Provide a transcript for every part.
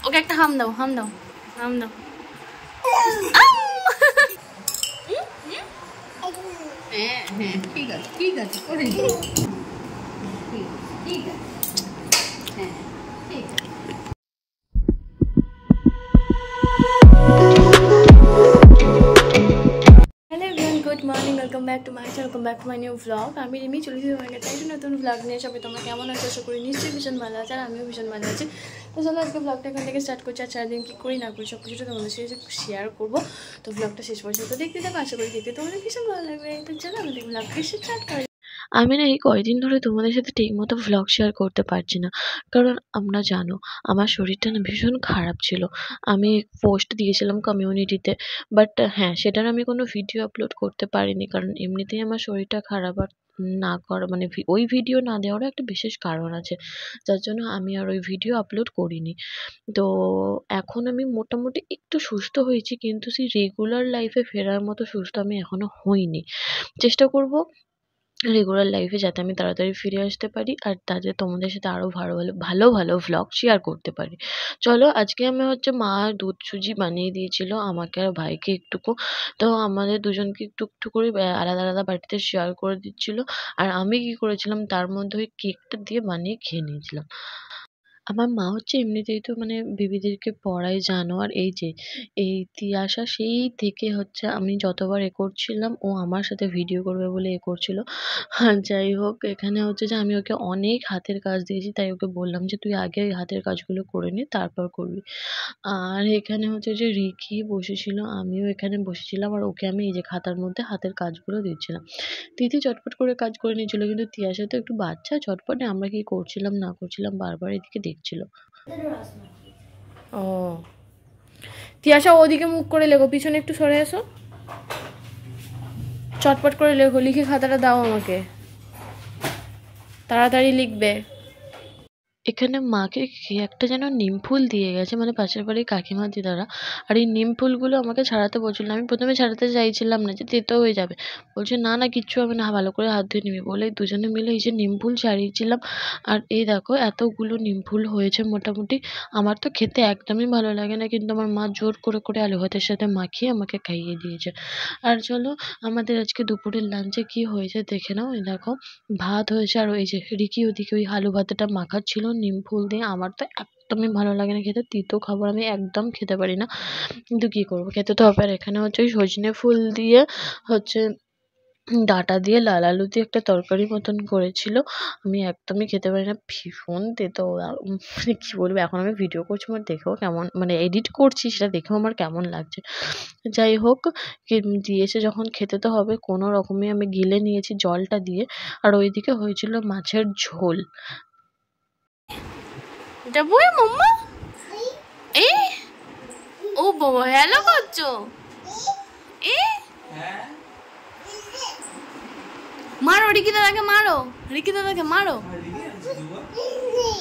ওকে একটা হাম দাও, হাম দাও, হাম দাও। হ্যাঁ হ্যাঁ ঠিক আছে, ঠিক আছে, করে দিই। ঠিক আছে, হ্যাঁ ঠিক আছে। Hello everyone, good morning, welcome back to my channel, welcome back to my new blog. আমি রিমি চলে এসেছি তোমার কাছে একটা নতুন ব্লগ নিয়ে। সবাই তোমরা কেমন আছো? আশা করি নিশ্চয়ই ভীষণ ভালো আছে, আর আমিও ভীষণ ভালো আছি। তো চলো আজকে ব্লগটা এখান থেকে স্টার্ট করছি। আর সারাদিন কী করি না করি সব কিছুটা তোমাদের সাথে শেয়ার করবো। তো ব্লগটা শেষ পর্যন্ত দেখতে থাকো, আশা করি দেখতে তোমাদের ভীষণ ভালো লাগবে। তো চলো আমাদের ব্লগটা স্টার্ট করি। আমি না এই কয়দিন ধরে তোমাদের সাথে ঠিকমতো ভ্লগ শেয়ার করতে পারছি না, কারণ আমরা জানো আমার শরীরটা না ভীষণ খারাপ ছিল। আমি পোস্ট দিয়েছিলাম কমিউনিটিতে, বাট হ্যাঁ সেটার আমি কোনো ভিডিও আপলোড করতে পারিনি, কারণ এমনিতেই আমার শরীরটা খারাপ। আর না করা মানে ওই ভিডিও না দেওয়ারও একটা বিশেষ কারণ আছে, যার জন্য আমি আর ওই ভিডিও আপলোড করিনি। তো এখন আমি মোটামুটি একটু সুস্থ হয়েছি, কিন্তু সেই রেগুলার লাইফে ফেরার মতো সুস্থ আমি এখনো হইনি। চেষ্টা করব রেগুলার লাইফে যাতে আমি তাড়াতাড়ি ফিরে আসতে পারি, আর তাতে তোমাদের সাথে আরও ভালো ভালো ভালো ভালো ভ্লগ শেয়ার করতে পারি। চলো আজকে আমি মা দুধ সুজি বানিয়ে দিয়েছিল আমাকে আর ভাইকে একটুকু। তো আমাদের দুজনকে একটু একটু করে আলাদা আলাদা বাটিতে শেয়ার করে দিচ্ছিল। আর আমি কি করেছিলাম, তার মধ্যে ওই কেকটা দিয়ে বানিয়ে খেয়ে নিয়েছিলাম। আমার মা এমনিতেই তো বেবিদেরকে পড়ায় জানো। আর এই তিয়াশা সেই থেকে আমি যতবার করছিলাম, ও আমার সাথে ভিডিও করবে বলে করছিল। যাই হোক, এখানে যে আমি ওকে অনেক হাতের কাজ দিয়েছি, তাই ওকে বললাম যে তুই আগে ওই হাতের কাজগুলো করে নে, তারপর করবি। আর এখানে যে রিকি বসেছিল, আমিও এখানে বসেছিলাম, আর ওকে আমি এই যে খাতার মধ্যে হাতের কাজগুলো দিচ্ছিলাম। তিথি চটপট করে কাজ করে নিয়েছিল, কিন্তু তিয়াশা তো একটু বাচ্চা, চটপটে আমরা কি করছিলাম না করছিলাম বারবার এদিকে দেখছিল। ও তিয়াশা ওদিকে মুখ করে লেখো, পিছনে একটু সরে এসো, চটপট করে লেখো, লিখে খাতাটা দাও আমাকে, তাড়াতাড়ি লিখবে। এখানে মাকে কে একটা যেন নিম ফুল দিয়ে গেছে, মানে পাশের বাড়ির কাকিমা দিদারা। আর এই নিম ফুলগুলো আমাকে ছাড়াতে বলছিল। আমি প্রথমে ছাড়াতে চাইছিলাম না, যে তেতো হয়ে যাবে। বলছে না না কিচ্ছু হবে না, ভালো করে হাত ধুয়ে নিবি বলে দুজনে মিলে এই যে নিম ফুল ছাড়িয়েছিলাম। আর এই দেখো এতগুলো নিম ফুল হয়েছে মোটামুটি। আমার তো খেতে একদমই ভালো লাগে না, কিন্তু আমার মা জোর করে করে আলু ভাতের সাথে মাখিয়ে আমাকে খাইয়ে দিয়েছে। আর চলো আমাদের আজকে দুপুরের লাঞ্চে কি হয়েছে দেখে নাও। এই দেখো ভাত হয়েছে, আর ওই যে রিকি ওদিকে ওই আলু ভাতেটা মাখাচ্ছিল নিম ফুল দিয়ে। আমার তো একদমই ভালো লাগে না খেতে, তিতো খাবার আমি একদম খেতে পারি না, কিন্তু কি করবো, খেতে তো হবে। আর এখানে ওই সজনে ফুল দিয়ে ডাঁটা দিয়ে লাল আলু দিয়ে একটা তরকারি মতন করেছিল। আমি একদমই খেতে পারি না, ভীষণ তেতো। মানে কি বলবো, এখন আমি ভিডিও করছি, আমার দেখেও কেমন, মানে এডিট করছি সেটা দেখেও আমার কেমন লাগছে। যাই হোক, দিয়েছে যখন খেতে তো হবে, কোনো রকমে আমি গিলে নিয়েছি জলটা দিয়ে। আর ওইদিকে হয়েছিল মাছের ঝোল। মাম্মা এই ও বাবা হ্যালো করছো, মারো রিকি দাদাকে, মারো রিকি দাদাকে, মারো।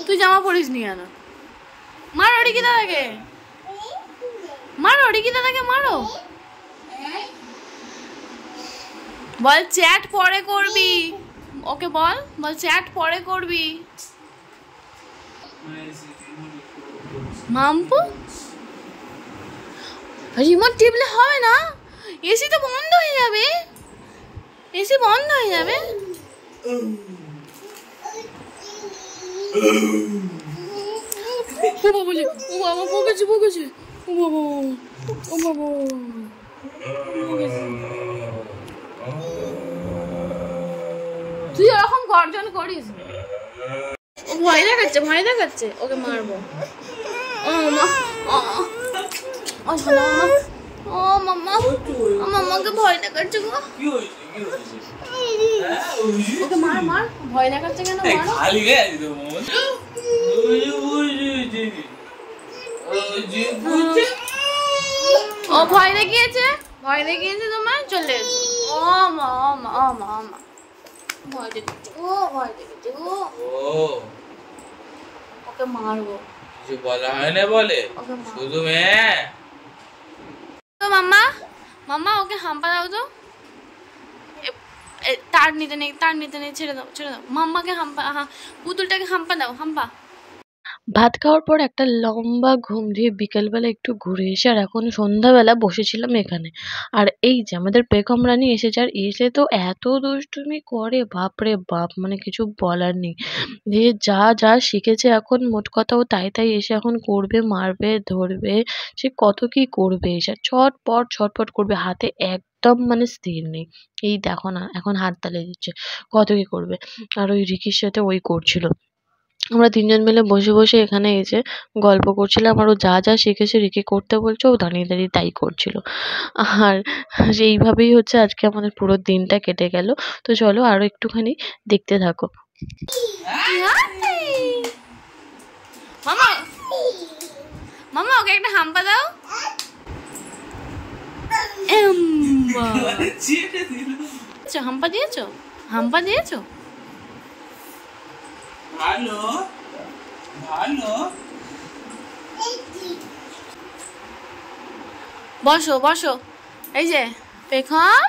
তুই জামা পরিস নি কেন? মারো রিকি দাদাকে, মারো রিকি দাদাকে, মারো। বল চ্যাট পরে করবি, ওকে বল বল চ্যাট পরে করবি। মাম্পু রিমোট টিপলে হবে না, এসি তো বন্ধ হয়ে যাবে, এসি বন্ধ হয়ে যাবে। ও বাবা, ও বাবা বকেছে বকেছে, ও বাবা, ও বাবা তুই এরকম গর্জন করিস। ও ভয় দেখাচ্ছে, ভয় দেখাচ্ছে, ওকে মারবো। ও মা, ও শোনো মাম্মা, ও মাম্মা, ও মাম্মাকে ভয় দেখাচ্ছে গো। ওকে মার মার, ভয় দেখাচ্ছে কেন, মারো। ও ভয় দেখিয়েছে, ভয় দেখিয়েছে তোমার, চলে এসো। ও মা, ও মা, ও মা, ও মা, ভয় দেখাচ্ছে, ও ভয় দেখাচ্ছে ও। ওকে মারবো, কিছু বলা হয় না বলে শুধু হ্যাঁ। তো মাম্মা, মাম্মা ওকে হাম্পা দাও তো, তার নিতে নেই, তার নিতে নেই, ছেড়ে দাও ছেড়ে দাও। মাম্মাকে হাম্পা, পুতুলটাকে হাম্পা দাও, হাম্পা। ভাত খাওয়ার পর একটা লম্বা ঘুম দিয়ে বিকেলবেলা একটু ঘুরে এসে আর এখন সন্ধ্যাবেলা বসেছিলাম এখানে। আর এই যে আমাদের পেখম রানী এসেছে, আর এসে তো এত দুষ্টুমি করে বাপরে বাপ, মানে কিছু বলার নেই। যে যা যা শিখেছে এখন, মোট কথা ও তাই তাই এসে এখন করবে, মারবে, ধরবে, সে কত কি করবে। এসে ছটপট ছটপট করবে, হাতে একদম মানে স্থির নেই। এই দেখো না এখন হাত তালি দিচ্ছে, কত কি করবে। আর ওই রিকির সাথে ওই করছিল। আমরা ৩ জন মিলে বসে, বসে এখানে এসে গল্প করছিলাম। আর ও যা, যা শিখেছে রিকি করতে বলছে ও দাঁড়িয়ে, দাঁড়িয়ে তাই করছিল। আর এইভাবেই হচ্ছে আজকে আমাদের পুরো দিনটা কেটে গেল। তো চলো আরো একটুখানি দেখতে থাকো। মামা, মামা ওকে একটা হাম্পা দাও। হাম্পা দিয়েছো? হাম্পা দিয়েছো? ভালো ভালো। বসো বসো। এই যে পেখম,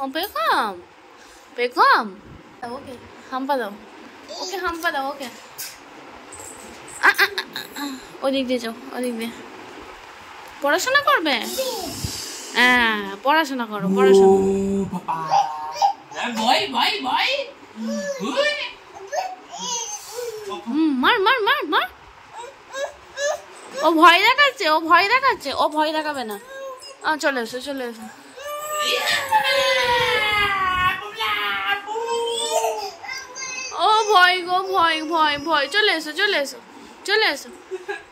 ও পেখম, পেখম ওকে হাম্পা দাও, ওকে হাম্পা দাও, ওকে ওদিক দিয়ে যাও, ওদিক দিয়ে। পড়াশোনা করবে? হ্যাঁ পড়াশোনা করো, পড়াশোনা। মার মার মার মার। ও ভয় দেখাচ্ছে, ও ভয় দেখাচ্ছে, ও ভয় দেখাবে না। চলে এসো, চলে এসো। ও ভয় গো, ভয় ভয় ভয়। চলে এসো, চলে এসো, চলে এসো।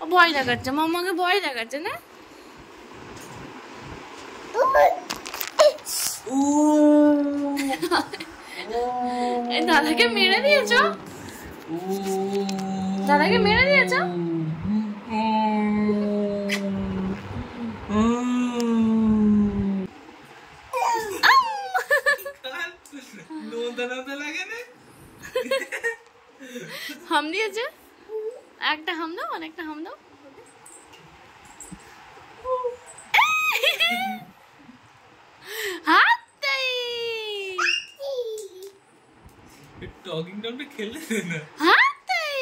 ও ভয় দেখাচ্ছে, মামাকে ভয় দেখাচ্ছে না। দাদাকে মেরে দিয়েছ, দাদাকে মেরে দিয়েছ। হাম দিয়েছে, একটা হাম দাও, অনেকটা হাম দাও। হাত দেই টকিং টকটা খেললে না। হাত দেই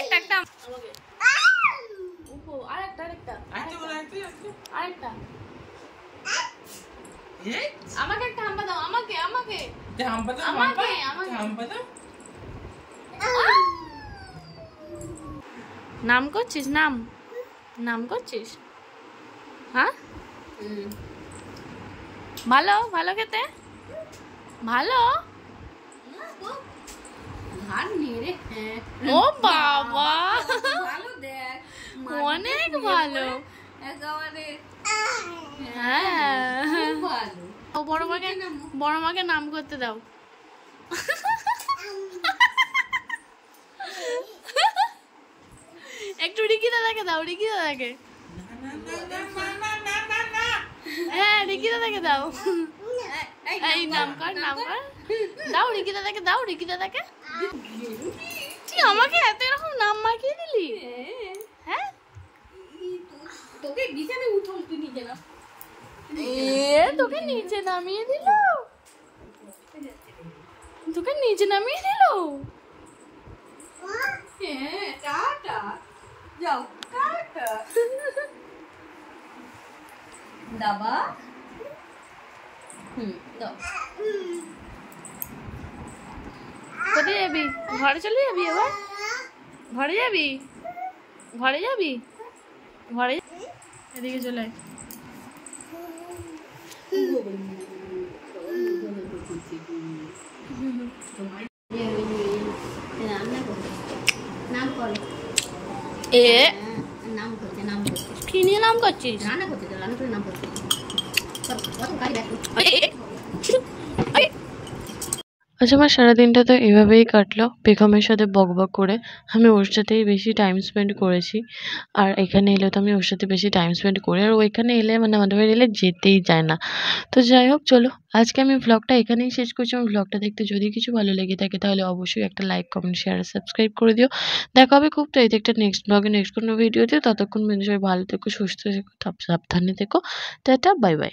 একটা একটা আমাকে। ওহো আরেকটা আরেকটা আরেকটা। আমাকে একটা হাম্পা দাও, আমাকে আমাকে হাম্পা দাও, আমাকে আমাকে হাম্পা দাও। নাম করছিস? নাম নাম করছিস? হ্যাঁ ভালো ভালো খেতে, ভালো। ও বাবা অনেক ভালো। হ্যাঁ বড় মাকে, বড় মাকে নাম করতে দাও। একটু রিকি দাদাকে দাও, রিকি দাদাকে। হ্যাঁ রিকি দাদাকে দাও। এই নাম কর, নাম কর, দাও রিকি দাদাকে, দাও রিকি দাদাকে। তুই আমাকে এত এরকম নাম মাখিয়ে দিলি? হ্যাঁ তোকে বিছানে উঠল, তুই নিচে না। তোকে নিচে নামিয়ে দিল, তোকে নিচে নামিয়ে দিল। হ্যাঁ টাটা যাও, টাটা দাবা। দাও। কোথায় যাবি? ঘরে চলে যাবি এবার? ঘরে যাবি? ঘরে যাবি? ঘরে এদিকে চলে আয়। কি নিয়ে নাম করছিস? আচ্ছা আমার সারাদিনটা তো এভাবেই কাটলো, বেগমের সাথে বকবক করে। আমি ওর সাথেই বেশি টাইম স্পেন্ড করেছি। আর এখানে এলে তো আমি ওর সাথে বেশি টাইম স্পেন্ড করি। আর ওইখানে এলে মানে আমাদের বাড়ি এলে যেতেই যায় না। তো যাই হোক চলো আজকে আমি ভ্লগটা এখানেই শেষ করছি। আমার ভ্লগটা দেখতে যদি কিছু ভালো লেগে থাকে তাহলে অবশ্যই একটা লাইক, কমেন্ট, শেয়ার আর সাবস্ক্রাইব করে দিও। দেখা হবে খুব তাড়াতাড়ি একটা নেক্সট ব্লগে, নেক্সট কোনো ভিডিওতে। ততক্ষণ পর্যন্ত সবাই ভালো থেকো, সুস্থ থেকো, সাবধানে থেকো। Tata, bye bye.